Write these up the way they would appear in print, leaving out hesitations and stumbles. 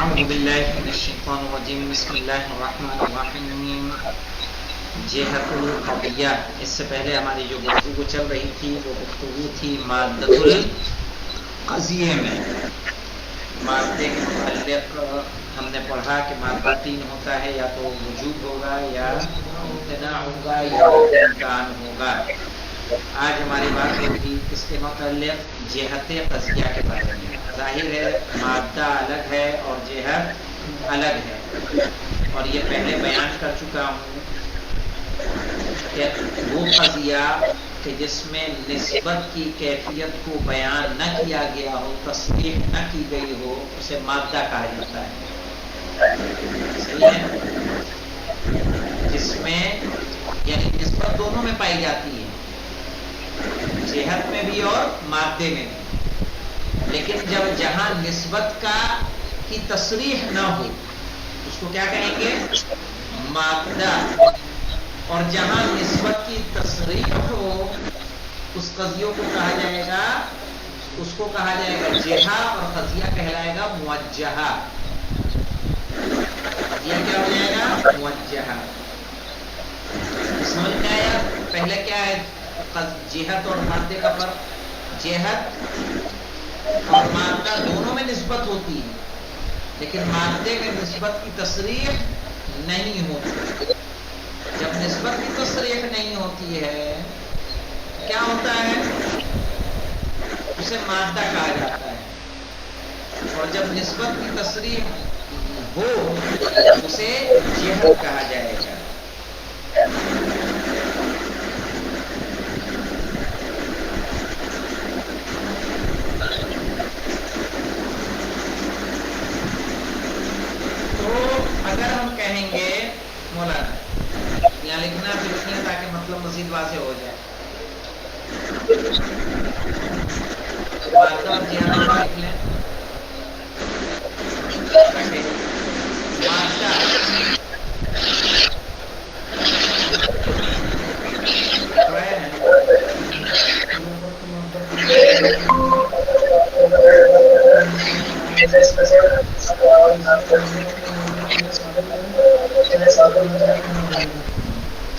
اعوذ باللہ من الشیطان الرجیم بسم اللہ الرحمن الرحیم جہت القضیہ. اس سے پہلے ہماری جو گفتگو چل رہی تھی وہ گفتگو تھی مادۃ القضیہ میں. مادے کے متعلق ہم نے پڑھا کہ مادہ تین ہوتا ہے، یا تو وجوب ہوگا یا امتناع ہوگا یا امکان ہوگا. آج ہماری بات ہوگی کس کے متعلق؟ جہت قضیہ کے بارے میں. ظاہر ہے مادہ الگ ہے اور جہت الگ ہے، اور یہ پہلے بیان کر چکا ہوں کہ وہ قضیہ کہ جس میں نسبت کی کیفیت کو بیان نہ کیا گیا ہو، تصریح نہ کی گئی ہو، اسے مادہ کہا جاتا ہے. صحیح ہے؟ جس میں یعنی نسبت دونوں میں پائی جاتی ہے، جہت میں بھی اور مادے میں بھی، لیکن جہاں نسبت کی تصریح نہ ہو اس کو کیا کہیں گے؟ مادہ. اور جہاں نسبت کی تصریح ہو اس قضیوں کو کہا جائے گا، اس کو کہا جائے گا جہہ، اور قضیہ کہلائے گا موجہہ. قضیہ کیا ہو جائے گا؟ موجہہ. سمجھ میں آیا؟ پہلے کیا ہے جہت اور مادے کا فرق؟ جہت اور مادہ دونوں میں نسبت ہوتی ہے، لیکن مادے میں نسبت کی تصریح نہیں ہوتی. جب نسبت کی تصریح نہیں ہوتی ہے کیا ہوتا ہے؟ اسے مادہ کہا جاتا ہے. اور جب نسبت کی تصریح ہو اسے جہت کہا جائے گا. اگر ہم کہیں گے مولانا یہاں لکھنا پھر لکھنا تاکہ مطلب مزید واضح ہو جائے. مادہ اور جہت کو لکھ لیں. مادہ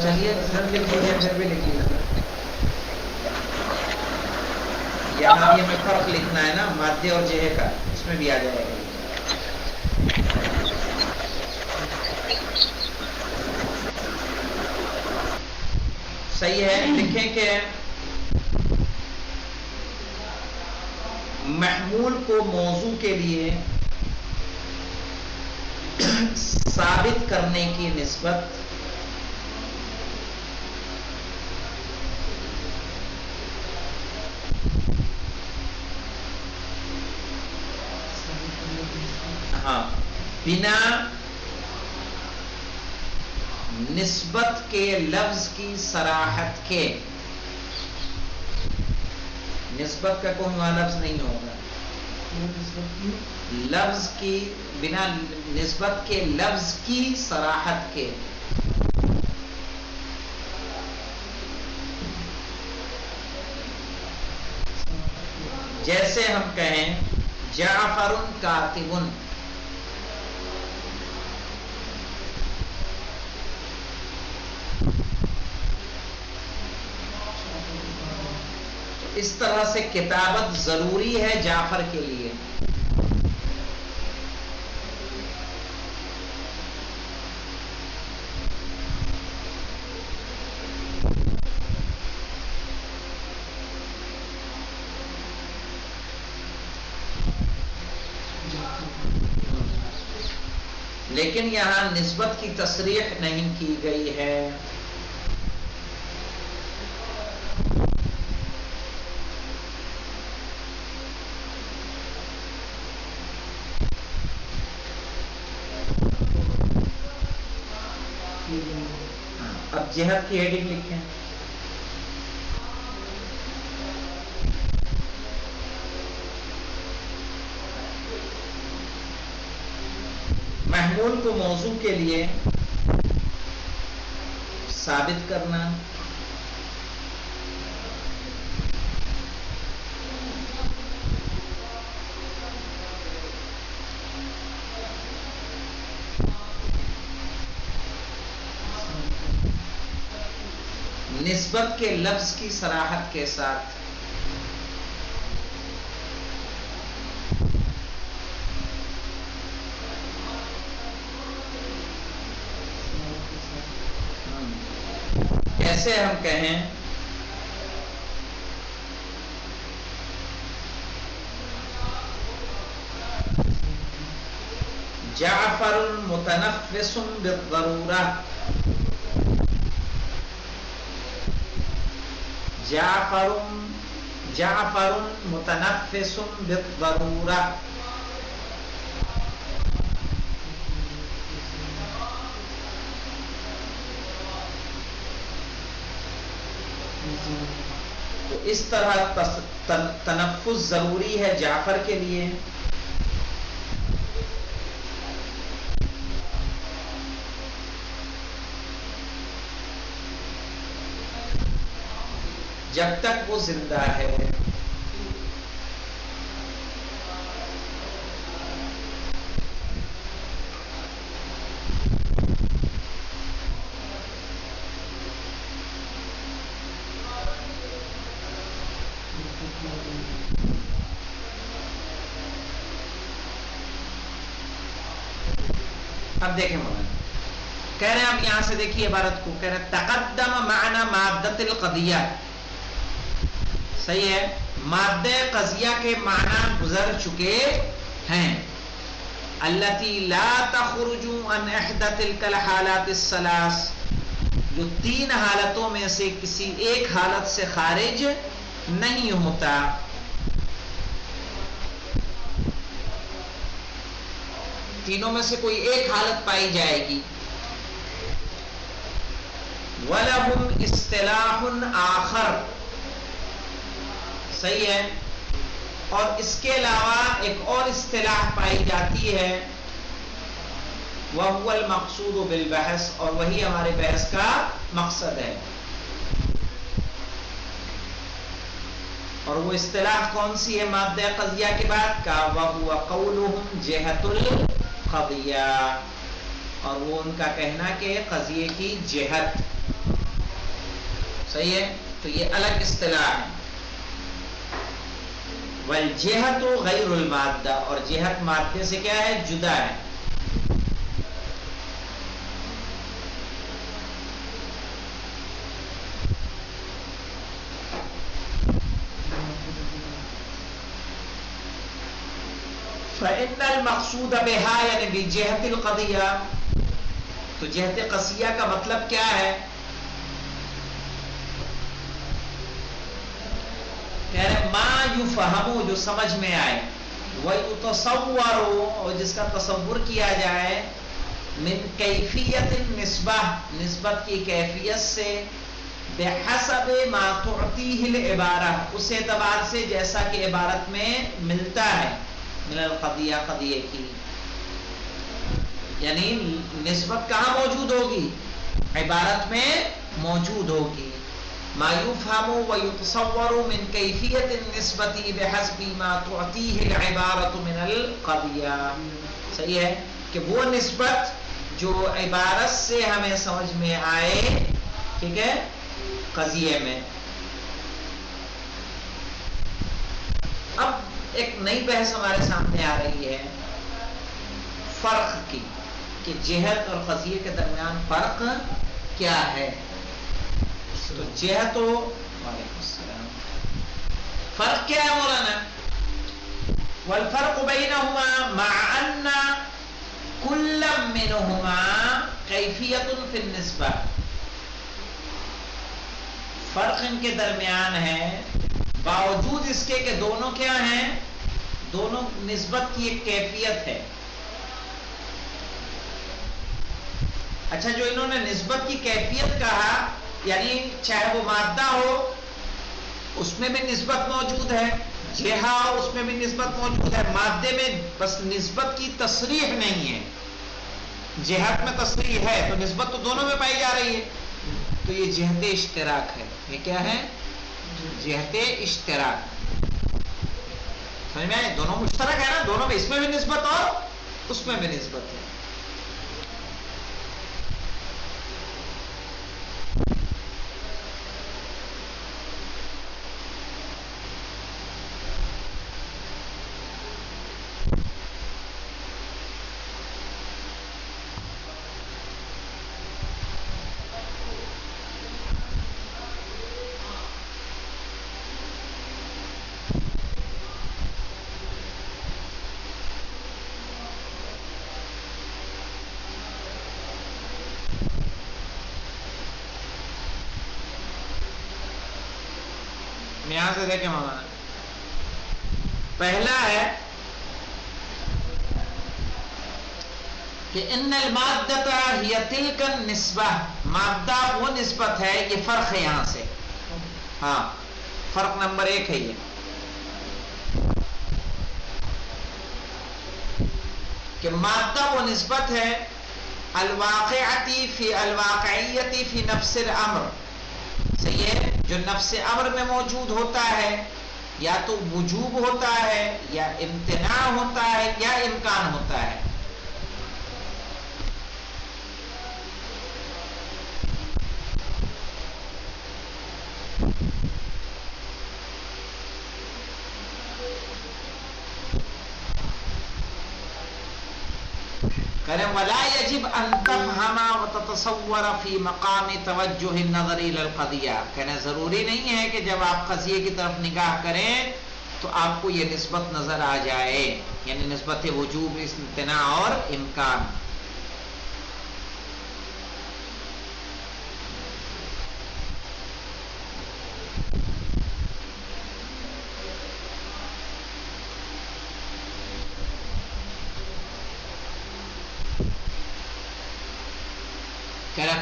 چلیے پھر بھی لکھیے. یہاں بھی ہمیں فرق لکھنا ہے نا مادے اور جہے کا، اس میں بھی آ جائے گا. صحیح ہے. لکھیں کہ محمول کو موضوع کے لیے ثابت کرنے کی نسبت بنا نسبت کے لفظ کی صراحت کے، نسبت کا کوئی وہاں لفظ نہیں ہوگا، لفظ کی بنا نسبت کے لفظ کی صراحت کے. جیسے ہم کہیں جعفر کاتب، اس طرح سے کتابت ضروری ہے جعفر کے لیے. لیکن یہاں نسبت کی تصریح نہیں کی گئی ہے. اب جہت کی ہیڈنگ لکھیں. محمول کو موضوع کے لیے ثابت کرنا، نسبت کے لفظ کی صراحت کے ساتھ. ایسے ہم کہیں جعفر متنفس بالضرورہ، جعفر متنفس بالضرورہ. تو اس طرح تنفس ضروری ہے جعفر کے لیے. جب تک وہ زندہ ہے. اب دیکھیں مولانا کہہ رہے ہیں، اب یہاں سے دیکھیے عبارت کو، کہہ رہے ہیں تقدم معنی مادۃ القضیہ. صحیح ہے، مادہ قضیہ کے معنی گزر چکے ہیں. التی لا تخرج عن احدى تلك الحالات الثلاث، جو تین حالتوں میں سے کسی ایک حالت سے خارج نہیں ہوتا. تینوں میں سے کوئی ایک حالت پائی جائے گی. وَلَهُمْ اصطلاح آخر، صحیح ہے، اور اس کے علاوہ ایک اور اصطلاح پائی جاتی ہے، وَهُوَ الْمَقْصُودُ بِالْبَحْثِ، اور وہی ہمارے بحث کا مقصد ہے. اور وہ اصطلاح کون سی ہے مادہ قضیہ کے بعد کا؟ وَهُوَ قَوْلُهُمْ جِهَةُ القضیہ، اور وہ ان کا کہنا کہ قضیے کی جہت. صحیح ہے، تو یہ الگ اصطلاح ہے. والجہت غیر المادہ، اور جہت مادے سے کیا ہے؟ جدا ہے. فإن المقصود بها یعنی بجہت القضیہ، تو جہت قضیہ کا مطلب کیا ہے؟ کہہ رہے ما یفہم، جو سمجھ میں آئے، ویتصور، اور جس کا تصور کیا جائے، من کیفیت النسبہ، نسبت کی کیفیت سے، بحسب ما تعطیہ العبارہ، اس اعتبار سے جیسا کہ عبارت میں ملتا ہے، من القضیہ، قضیے کی. یعنی نسبت کہاں موجود ہوگی؟ عبارت میں موجود ہوگی. ما یفہم ویتصور من کیفیت النسبت بحسب ما تعطیہ العبارۃ من القضیہ. صحیح ہے کہ وہ نسبت جو عبارت سے ہمیں سمجھ میں آئے، ٹھیک ہے، قضیے میں. اب ایک نئی بحث ہمارے سامنے آ رہی ہے فرق کی، کہ جہت اور قضیے کے درمیان فرق کیا ہے. تو جہت و وعلیکم السلام، فرق کیا ہے مولانا؟ والفرق بینہما مع ان کل منہما کیفیت فی النسبہ، فرق ان کے درمیان ہے باوجود اس کے کہ دونوں کیا ہیں؟ دونوں نسبت کی ایک کیفیت ہے. اچھا، جو انہوں نے نسبت کی کیفیت کہا، یعنی چاہے وہ مادہ ہو اس میں بھی نسبت موجود ہے، جہا اس میں بھی نسبت موجود ہے، مادے میں بس نسبت کی تصریح نہیں ہے. جہت میں تصریح ہے تو نسبت تو دونوں میں پائی جا رہی ہے. تو یہ جہت اشتراک ہے. یہ کیا ہے؟ جہت اشتراک. سمجھ میں آئے؟ دونوں مشترک ہے نا، دونوں میں، اس میں بھی نسبت اور اس میں بھی نسبت ہے. دھیان سے دیکھیں مولانا. پہلا ہے کہ ان المادۃ ہی تلک النسبہ، مادہ وہ نسبت ہے، یہ فرق ہے یہاں سے. ہاں فرق نمبر 1 ہے یہ کہ مادہ وہ نسبت ہے الواقعتی فی الواقعیتی فی نفس الامر. صحیح ہے، جو نفس امر میں موجود ہوتا ہے، یا تو وجوب ہوتا ہے یا امتناع ہوتا ہے یا امکان ہوتا ہے. ولا يجب ان تفهم وتتصور في مقام توجه النظر الى القضيه. کہنا ضروری نہیں ہے کہ جب آپ قضیے کی طرف نگاہ کریں تو آپ کو یہ نسبت نظر آ جائے، یعنی نسبت وجوب، امتناع اور امکان.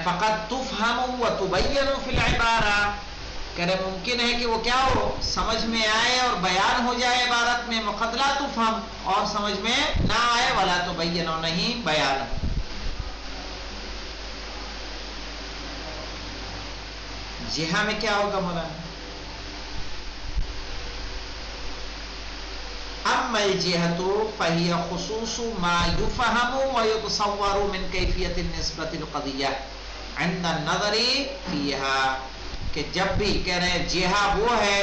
فقط تفهم وتبين في العبارہ. کہہ رہے ممکن ہے کہ وہ کیا ہو، سمجھ میں آئے اور بیان ہو جائے عبارت میں. وقد لا تفهم، اور سمجھ میں نہ آئے. ولا تبین، اور نہیں بیان. جہاں میں کیا ہوگا مولانا؟ اما الجہۃ فہی خصوص ما یفہم ویتصور من کیفیت النسبۃ القضیہ عند النظر فیہا. کہ جب بھی کہہ رہے ہیں جہہ وہ ہے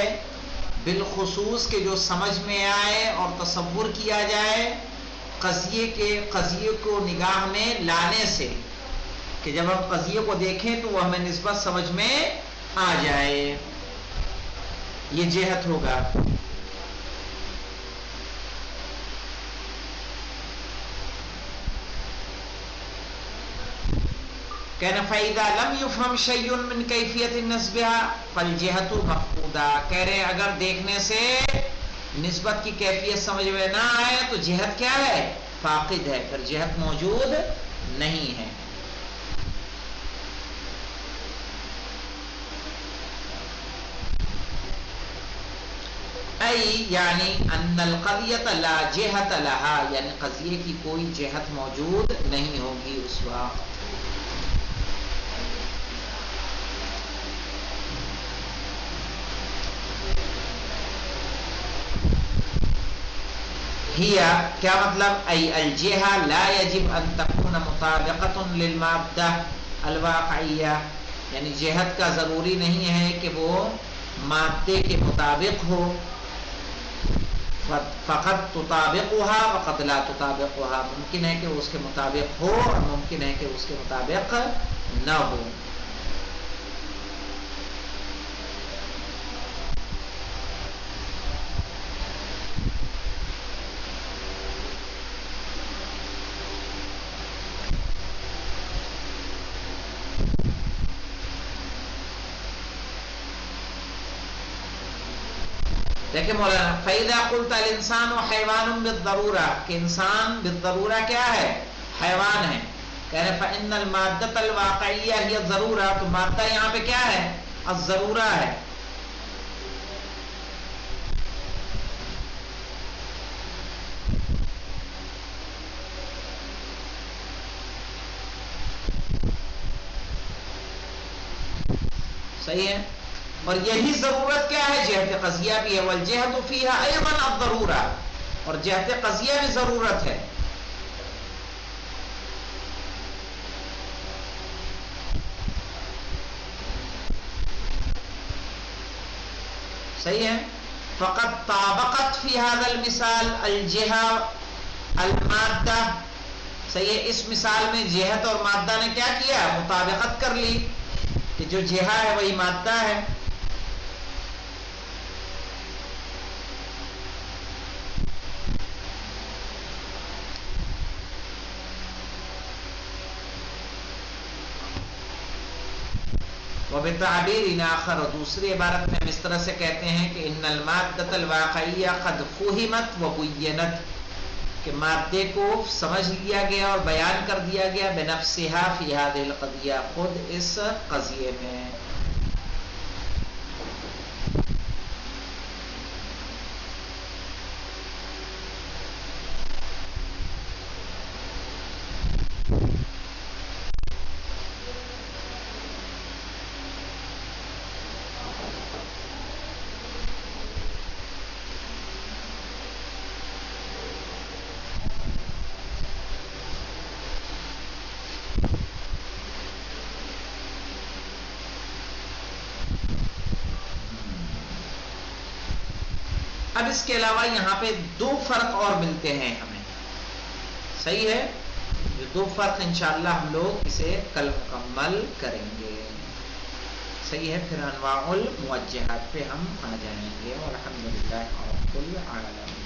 بالخصوص کہ جو سمجھ میں آئے اور تصور کیا جائے قضیے کو نگاہ میں لانے سے، کہ جب ہم قضیے کو دیکھیں تو وہ ہمیں نسبت سمجھ میں آ جائے، یہ جہت ہوگا. کہنا فَإِذَا لَمْ يُفْهَمْ شَيْءٌ مِّن كَيْفِيَةِ النَّسْبِ فَالْجِهَةُ مَفْقُودَةٌ. کہہ رہے اگر دیکھنے سے نسبت کی کیفیت سمجھ میں نہ آئے تو جہت کیا ہے؟ فاقد ہے، پھر جہت موجود نہیں ہے. ای یعنی ان القضیۃ لا جہت لها، یعنی قضیے کی کوئی جہت موجود نہیں ہوگی اس وقت. ہیا کیا مطلب؟ ای الجہہ لا یجب ان تکون مطابقۃ للمادہ الواقعیہ، یعنی جہت کا ضروری نہیں ہے کہ وہ مادے کے مطابق ہو. فقط تطابقها وقد لا تطابقها، ممکن ہے کہ اس کے مطابق ہو اور ممکن ہے کہ اس کے مطابق نہ ہو. دیکھیں مولانا فَإِذَا قُلْتَ الْإِنسَانُ حَيْوَانٌ بِالضَّرُورَةِ، کہ انسان بالضرورہ کیا ہے؟ حیوان ہے. کہہ رہے فَإِنَّ الْمَادَّةَ الْوَاقِعِيَّةَ هِيَ الضَّرُورَةُ، تو مادہ یہاں پہ کیا ہے؟ الضرورہ ہے. صحیح ہے. اور یہی ضرورت کیا ہے؟ جہت قضیہ بھی ہے. والجہت فیہا ایضا الضرورہ، اور جہت قضیہ بھی ضرورت ہے. صحیح ہے. فقط طابقت فی هذا المثال الجہہ المادہ. صحیح ہے، اس مثال میں جہت اور مادہ نے کیا کیا؟ مطابقت کر لی، کہ جو جہہ ہے وہی مادہ ہے. وبتعبیر آخر، اور دوسری عبارت میں ہم اس طرح سے کہتے ہیں کہ ان المادۃ الواقعیہ قد فہمت وبینت، کہ مادے کو سمجھ لیا گیا اور بیان کر دیا گیا بنفسہا فی ہذہ القضیہ، خود اس قضیے میں۔ اب اس کے علاوہ یہاں پہ دو فرق اور ملتے ہیں ہمیں، صحیح ہے؟ یہ دو فرق انشاءاللہ ہم لوگ اسے کل مکمل کریں گے، صحیح ہے؟ پھر انواع الموجہات پہ ہم آ جائیں گے، والحمدللہ رب العالمین۔